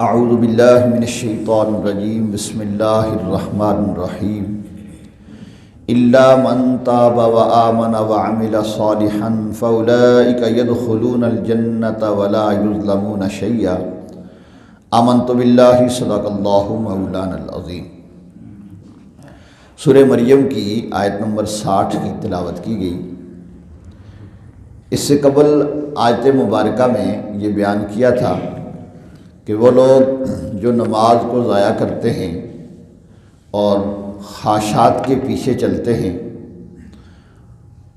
اعوذ باللہ من الشیطان الرجیم بسم اللہ الرحمن الرحیم الا من تاب وآمن وعمل صالحا فاولئک يدخلون الجنة ولا یظلمون شیئا آمنت باللہ صدق اللہ مولانا العظیم۔ سورہ مریم کی آیت نمبر 60 کی تلاوت کی گئی۔ اس سے قبل آیت مبارکہ میں یہ بیان کیا تھا کہ وہ لوگ جو نماز کو ضائع کرتے ہیں اور خواہشات کے پیچھے چلتے ہیں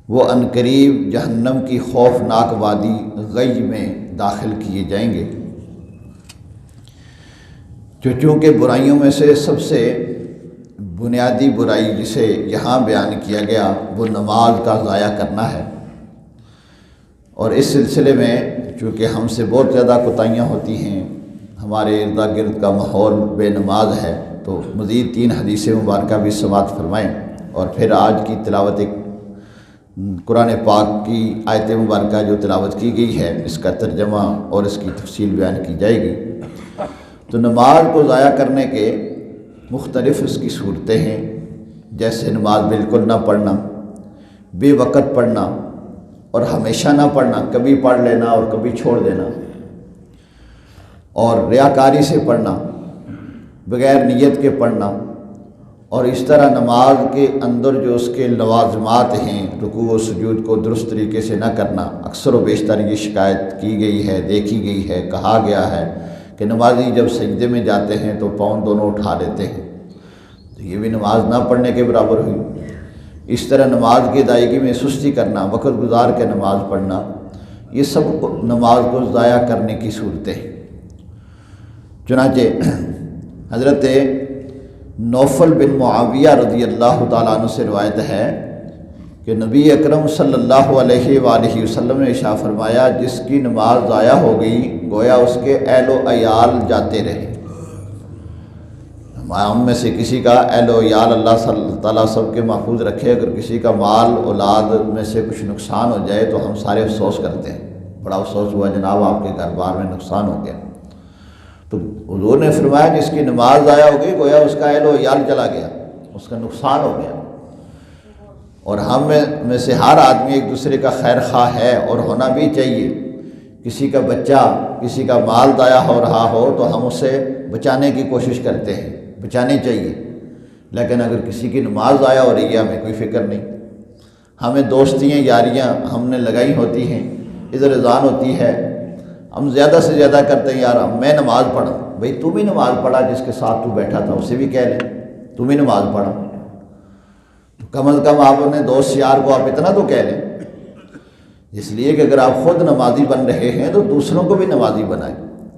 وہ عنقریب جہنم کی خوفناک وادی غی میں داخل کیے جائیں گے۔ چونکہ برائیوں میں سے سب سے بنیادی برائی جسے یہاں بیان کیا گیا وہ نماز کا ضائع کرنا ہے، اور اس سلسلے میں چونکہ ہم سے بہت زیادہ کوتاہیاں ہوتی ہیں، ہمارے ارد گرد کا ماحول بے نماز ہے، تو مزید 3 حدیث مبارکہ بھی سماعت فرمائیں، اور پھر آج کی تلاوت ایک قرآن پاک کی آیت مبارکہ جو تلاوت کی گئی ہے اس کا ترجمہ اور اس کی تفصیل بیان کی جائے گی۔ تو نماز کو ضائع کرنے کے مختلف اس کی صورتیں ہیں، جیسے نماز بالکل نہ پڑھنا، بے وقت پڑھنا اور ہمیشہ نہ پڑھنا، کبھی پڑھ لینا اور کبھی چھوڑ دینا، اور ریاکاری سے پڑھنا، بغیر نیت کے پڑھنا، اور اس طرح نماز کے اندر جو اس کے لوازمات ہیں رکوع و سجود کو درست طریقے سے نہ کرنا۔ اکثر و بیشتر یہ شکایت کی گئی ہے، دیکھی گئی ہے، کہا گیا ہے کہ نمازی جب سجدے میں جاتے ہیں تو پاؤں دونوں اٹھا لیتے ہیں، تو یہ بھی نماز نہ پڑھنے کے برابر ہوئی۔ اس طرح نماز کی ادائیگی میں سستی کرنا، وقت گزار کے نماز پڑھنا، یہ سب نماز کو ضائع کرنے کی صورتیں ہیں۔ چنانچہ حضرت نوفل بن معاویہ رضی اللہ تعالیٰ عنہ سے روایت ہے کہ نبی اکرم صلی اللہ علیہ وآلہ وسلم نے ارشاد فرمایا، جس کی نماز ضائع ہو گئی گویا اس کے اہل و عیال جاتے رہے۔ ہم میں سے کسی کا اہل و عیال اللہ تعالیٰ سب کے محفوظ رکھے، اگر کسی کا مال اولاد میں سے کچھ نقصان ہو جائے تو ہم سارے افسوس کرتے ہیں، بڑا افسوس ہوا جناب آپ کے گھر بار میں نقصان ہو گیا۔ تو حضور نے فرمایا جس کی نماز ضائع ہو گئی گویا اس کا اہل و عیال چلا گیا، اس کا نقصان ہو گیا۔ اور ہم میں سے ہر آدمی ایک دوسرے کا خیر خواہ ہے اور ہونا بھی چاہیے۔ کسی کا بچہ، کسی کا مال ضائع ہو رہا ہو تو ہم اسے بچانے کی کوشش کرتے ہیں، بچانے چاہیے، لیکن اگر کسی کی نماز ضائع ہو رہی ہے ہمیں کوئی فکر نہیں۔ ہمیں دوستیاں یاریاں ہم نے لگائی ہوتی ہیں، ادھر اذان ہوتی ہے، ہم زیادہ سے زیادہ کرتے ہیں یار میں نماز پڑھا، بھئی تو بھی نماز پڑھا، جس کے ساتھ تو بیٹھا تھا اسے بھی کہہ لیں تو بھی نماز پڑھا، کم از کم آپ اپنے دوست یار کو آپ اتنا تو کہہ لیں، اس لیے کہ اگر آپ خود نمازی بن رہے ہیں تو دوسروں کو بھی نمازی بنائیں۔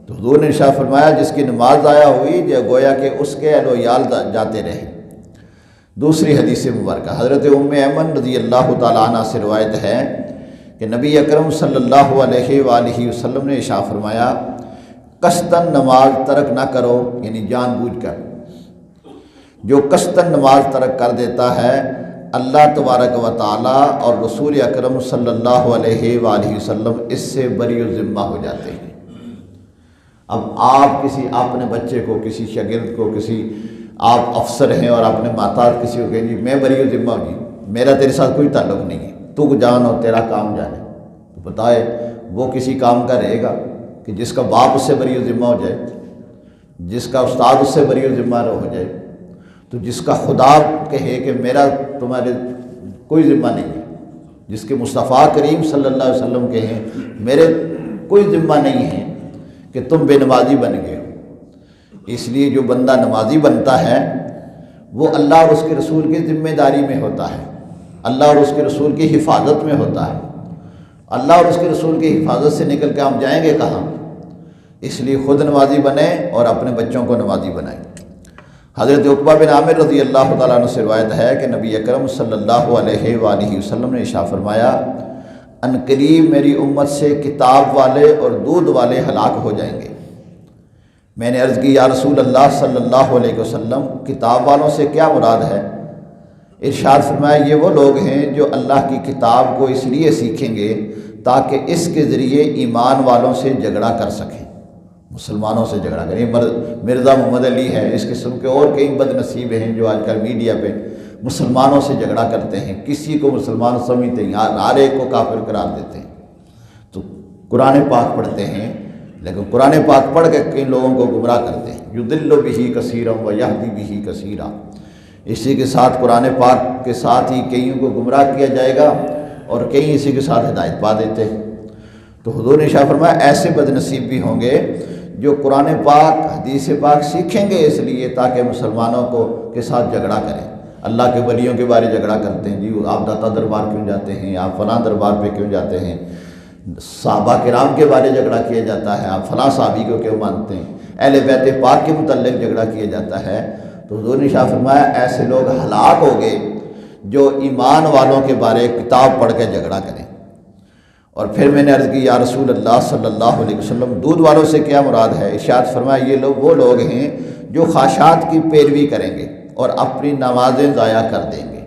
تو حضور نے ارشاد فرمایا جس کی نماز ضائع ہوئی گویا کہ اس کے اہل و عیال جاتے رہے۔ دوسری حدیث مبارکہ حضرت ام ایمن رضی اللہ تعالیٰ عنہ سے روایت ہے کہ نبی اکرم صلی اللہ علیہ وآلہ وسلم نے ارشاد فرمایا، قصداً نماز ترک نہ کرو، یعنی جان بوجھ کر۔ جو قصداً نماز ترک کر دیتا ہے اللہ تبارک و تعالیٰ اور رسول اکرم صلی اللہ علیہ وآلہ وسلم اس سے بری و ذمہ ہو جاتے ہیں۔ اب آپ کسی اپنے بچے کو، کسی شاگرد کو، کسی آپ افسر ہیں اور اپنے محتاط کسی کو کہیں جی میں بری و ذمہ ہوں، جی میرا تیرے ساتھ کوئی تعلق نہیں ہے، تو جان اور تیرا کام جانے، تو بتائے وہ کسی کام کا رہے گا کہ جس کا باپ اس سے بری و ذمہ ہو جائے، جس کا استاد اس سے بری و ذمہ ہو جائے، تو جس کا خدا کہے کہ میرا تمہارے کوئی ذمہ نہیں ہے، جس کے مصطفیٰ کریم صلی اللہ علیہ وسلم کہیں میرے کوئی ذمہ نہیں ہے کہ تم بے نمازی بن گئے ہو۔ اس لیے جو بندہ نمازی بنتا ہے وہ اللہ اور اس کے رسول کی ذمہ داری میں ہوتا ہے، اللہ اور اس کے رسول کی حفاظت میں ہوتا ہے۔ اللہ اور اس کے رسول کی حفاظت سے نکل کے ہم جائیں گے کہاں؟ اس لیے خود نمازی بنیں اور اپنے بچوں کو نمازی بنائیں۔ حضرت عقبہ بن عامر رضی اللہ تعالیٰ عنہ سے روایت ہے کہ نبی اکرم صلی اللہ علیہ وآلہ وسلم نے ارشاد فرمایا، عنقریب میری امت سے کتاب والے اور دودھ والے ہلاک ہو جائیں گے۔ میں نے عرض کی یا رسول اللہ صلی اللہ علیہ وسلم کتاب والوں سے کیا مراد ہے؟ ارشاد فرمایا یہ وہ لوگ ہیں جو اللہ کی کتاب کو اس لیے سیکھیں گے تاکہ اس کے ذریعے ایمان والوں سے جھگڑا کر سکیں، مسلمانوں سے جھگڑا کریں۔ مرزا محمد علی ہے، اس قسم کے اور کئی بد نصیب ہیں جو آج کل میڈیا پہ مسلمانوں سے جھگڑا کرتے ہیں، کسی کو مسلمان سمجھتے ہیں، ہر ایک کو کافر قرار دیتے ہیں۔ تو قرآن پاک پڑھتے ہیں لیکن قرآن پاک پڑھ کے کئی لوگوں کو گمراہ کرتے ہیں۔ یضل بہ کثیرا ویہدی بہ کثیرا، اسی کے ساتھ قرآن پاک کے ساتھ ہی کئیوں کو گمراہ کیا جائے گا اور کئی اسی کے ساتھ ہدایت پا دیتے ہیں۔ تو حضور نے ارشاد فرمایا ایسے بد نصیب بھی ہوں گے جو قرآن پاک حدیث پاک سیکھیں گے اس لیے تاکہ مسلمانوں کے ساتھ جھگڑا کریں، اللہ کے ولیوں کے بارے جھگڑا کرتے ہیں، جی آپ داتا دربار کیوں جاتے ہیں، آپ فلاں دربار پہ کیوں جاتے ہیں، صحابہ کرام کے بارے جھگڑا کیا جاتا ہے، آپ فلاں صحابی کو کیوں مانتے ہیں، اہل بیت پاک کے متعلق جھگڑا کیا جاتا ہے۔ تو حضور نے ارشاد فرمایا ایسے لوگ ہلاک ہو گئے جو ایمان والوں کے بارے کتاب پڑھ کے جھگڑا کریں۔ اور پھر میں نے عرض کی یا رسول اللہ صلی اللہ علیہ وسلم دودھ والوں سے کیا مراد ہے؟ ارشاد فرمایا یہ لوگ وہ لوگ ہیں جو خواہشات کی پیروی کریں گے اور اپنی نمازیں ضائع کر دیں گے۔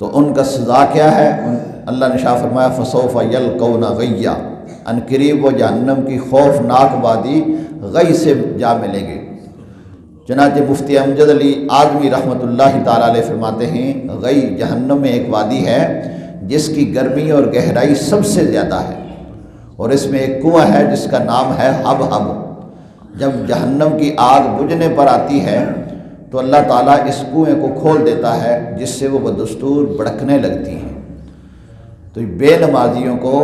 تو ان کا سزا کیا ہے؟ اللہ نے ارشاد فرمایا فسوف یلقون غیا، ان قریب وہ جہنم کی خوفناک وادی غی سے جا ملیں گے۔ چنانچہ مفتی امجد علی اعظمی رحمۃ اللہ تعالیٰ علیہ فرماتے ہیں غی جہنم میں ایک وادی ہے جس کی گرمی اور گہرائی سب سے زیادہ ہے، اور اس میں ایک کنواں ہے جس کا نام ہے حب حب۔ جب جہنم کی آگ بجھنے پر آتی ہے تو اللہ تعالیٰ اس کنویں کو کھول دیتا ہے جس سے وہ بدستور بھڑکنے لگتی ہیں۔ تو بے نمازیوں کو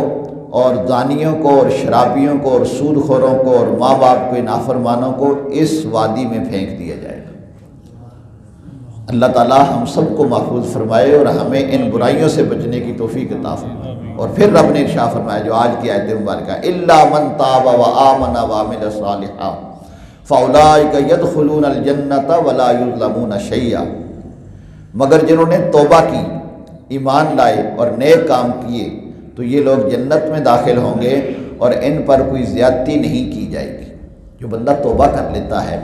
اور زانیوں کو اور شرابیوں کو اور سود خوروں کو اور ماں باپ کے نافرمانوں کو اس وادی میں پھینک دیا جائے گا۔ اللہ تعالیٰ ہم سب کو محفوظ فرمائے اور ہمیں ان برائیوں سے بچنے کی توفیق عطا فرمائے۔ اور پھر رب نے ارشاد فرمایا جو آج کی آیت مبارکہ الا من تاب وآمن وعمل صالحا فاولئک یدخلون الجنۃ ولا یظلمون شیئا، مگر جنہوں نے توبہ کی، ایمان لائے اور نیک کام کیے تو یہ لوگ جنت میں داخل ہوں گے اور ان پر کوئی زیادتی نہیں کی جائے گی۔ جو بندہ توبہ کر لیتا ہے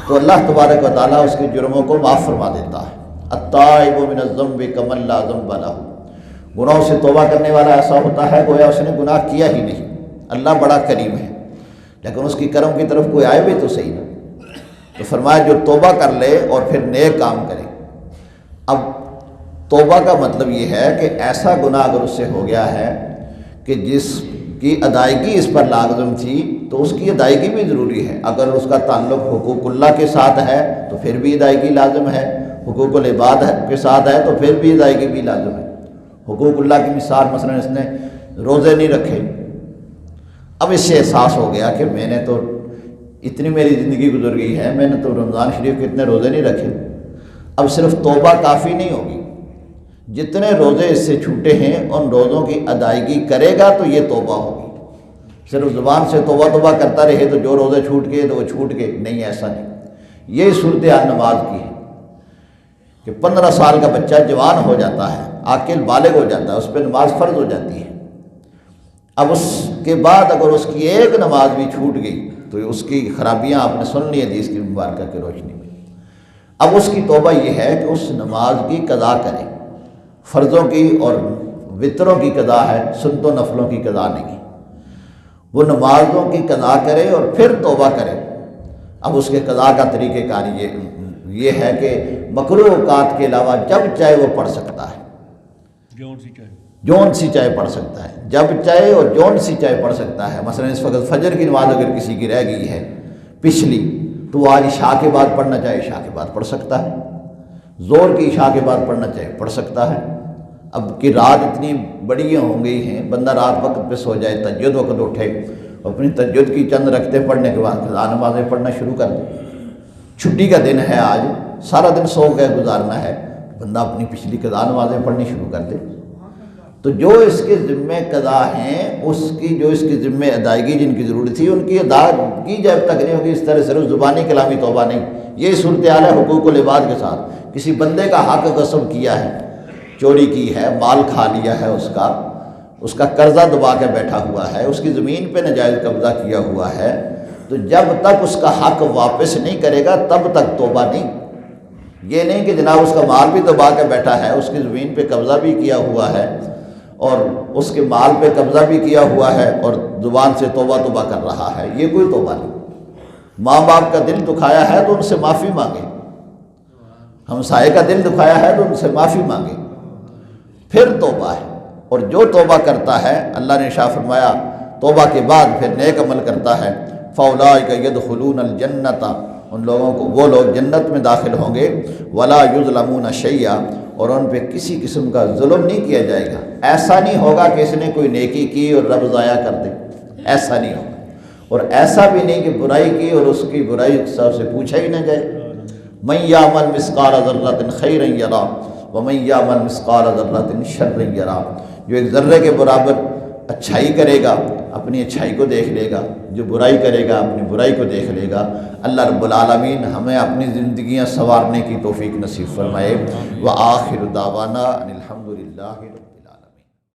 تو اللہ تبارک و تعالیٰ اس کے جرموں کو معاف فرما دیتا ہے۔ التائب من الذنب کمن لا ذنب لہ، گناہوں سے توبہ کرنے والا ایسا ہوتا ہے گویا اس نے گناہ کیا ہی نہیں۔ اللہ بڑا کریم ہے لیکن اس کی کرم کی طرف کوئی آئے بھی تو صحیح نہ۔ تو فرمایا جو توبہ کر لے اور پھر نیک کام کرے۔ اب توبہ کا مطلب یہ ہے کہ ایسا گناہ اگر اس سے ہو گیا ہے کہ جس کی ادائیگی اس پر لازم تھی تو اس کی ادائیگی بھی ضروری ہے۔ اگر اس کا تعلق حقوق اللہ کے ساتھ ہے تو پھر بھی ادائیگی لازم ہے، حقوق العباد کے ساتھ ہے تو پھر بھی ادائیگی بھی لازم ہے۔ حقوق اللہ کی مثال مثلا اس نے روزے نہیں رکھے، اب اس سے احساس ہو گیا کہ میں نے تو اتنی میری زندگی گزر گئی ہے، میں نے تو رمضان شریف کے اتنے روزے نہیں رکھے۔ اب صرف توبہ کافی نہیں ہوگی، جتنے روزے اس سے چھوٹے ہیں ان روزوں کی ادائیگی کرے گا تو یہ توبہ ہوگی۔ صرف زبان سے توبہ توبہ کرتا رہے تو جو روزے چھوٹ گئے تو وہ چھوٹ گئے، نہیں، ایسا نہیں۔ یہ صورتحال نماز کی ہے کہ 15 سال کا بچہ جوان ہو جاتا ہے، عاقل بالغ ہو جاتا ہے، اس پہ نماز فرض ہو جاتی ہے۔ اب اس کے بعد اگر اس کی ایک نماز بھی چھوٹ گئی تو اس کی خرابیاں آپ نے سن لی حدیث کی مبارکہ کی روشنی میں۔ اب اس کی توبہ یہ ہے کہ اس نماز کی قضا کرے، فرضوں کی اور وطروں کی قضا ہے، سنت و نفلوں کی قضا نہیں۔ وہ نمازوں کی قضا کرے اور پھر توبہ کرے۔ اب اس کے قضا کا طریقہ کار یہ ہے کہ مکروہ اوقات کے علاوہ جب چاہے وہ پڑھ سکتا ہے، جون سی چاہے پڑھ سکتا ہے، جب چاہے اور جون سی چاہے پڑھ سکتا ہے۔ مثلا اس وقت فجر کی نماز اگر کسی کی رہ گئی ہے پچھلی تو وہ آج عشاء کے بعد پڑھنا چاہے عشاء کے بعد پڑھ سکتا ہے، زور کی عشاء کے بعد پڑھنا چاہے پڑھ سکتا ہے۔ اب کہ رات اتنی بڑی ہو گئی ہیں، بندہ رات وقت پہ سو جائے، تہجد وقت اٹھے، اپنی تہجد کی چند رکعتیں پڑھنے کے بعد قضا نمازیں پڑھنا شروع کر دے۔ چھٹی کا دن ہے، آج سارا دن سو گئے گزارنا ہے، بندہ اپنی پچھلی قضا نمازیں پڑھنی شروع کر دے۔ تو جو اس کے ذمے قضا ہیں، اس کی جو اس کے ذمے ادائیگی جن کی ضرورت تھی ان کی ادائیگی جب تک نہیں ہوگی، اس طرح صرف زبانی کلامی توبہ نہیں۔ یہ صورتحال ہے حقوق العباد کے ساتھ۔ کسی بندے کا حق غصب کیا ہے، چوری کی ہے، مال کھا لیا ہے، اس کا قرضہ دبا کے بیٹھا ہوا ہے، اس کی زمین پہ ناجائز قبضہ کیا ہوا ہے، تو جب تک اس کا حق واپس نہیں کرے گا تب تک توبہ نہیں۔ یہ نہیں کہ جناب اس کا مال بھی دبا کے بیٹھا ہے، اس کی زمین پہ قبضہ بھی کیا ہوا ہے اور اس کے مال پہ قبضہ بھی کیا ہوا ہے اور زبان سے توبہ توبہ کر رہا ہے، یہ کوئی توبہ نہیں۔ ماں باپ کا دل دکھایا ہے تو ان سے معافی مانگے، ہمسائے کا دل دکھایا ہے تو ان سے معافی مانگے، پھر توبہ ہے۔ اور جو توبہ کرتا ہے، اللہ نے ارشاد فرمایا توبہ کے بعد پھر نیک عمل کرتا ہے، فَأُولَٰئِكَ يَدْخُلُونَ الْجَنَّةَ، ان لوگوں کو، وہ لوگ جنت میں داخل ہوں گے، وَلَا يُظْلَمُونَ شَيْئًا، اور ان پہ کسی قسم کا ظلم نہیں کیا جائے گا۔ ایسا نہیں ہوگا کہ اس نے کوئی نیکی کی اور رب ضائع کر دے، ایسا نہیں ہوگا۔ اور ایسا بھی نہیں کہ برائی کی اور اس کی برائی سب سے پوچھا ہی نہ جائے۔ مَن يَعْمَلْ مِثْقَالَ ذَرَّةٍ خَيْرًا يَرَهُ وَمَن يَعْمَلْ مِثْقَالَ ذَرَّةٍ شَرًّا يَرَهُ، جو ایک ذرے کے برابر اچھائی کرے گا اپنی اچھائی کو دیکھ لے گا، جو برائی کرے گا اپنی برائی کو دیکھ لے گا۔ اللہ رب العالمین ہمیں اپنی زندگیاں سنوارنے کی توفیق نصیب فرمائے۔ وآخر دعوانا ان الحمد للہ۔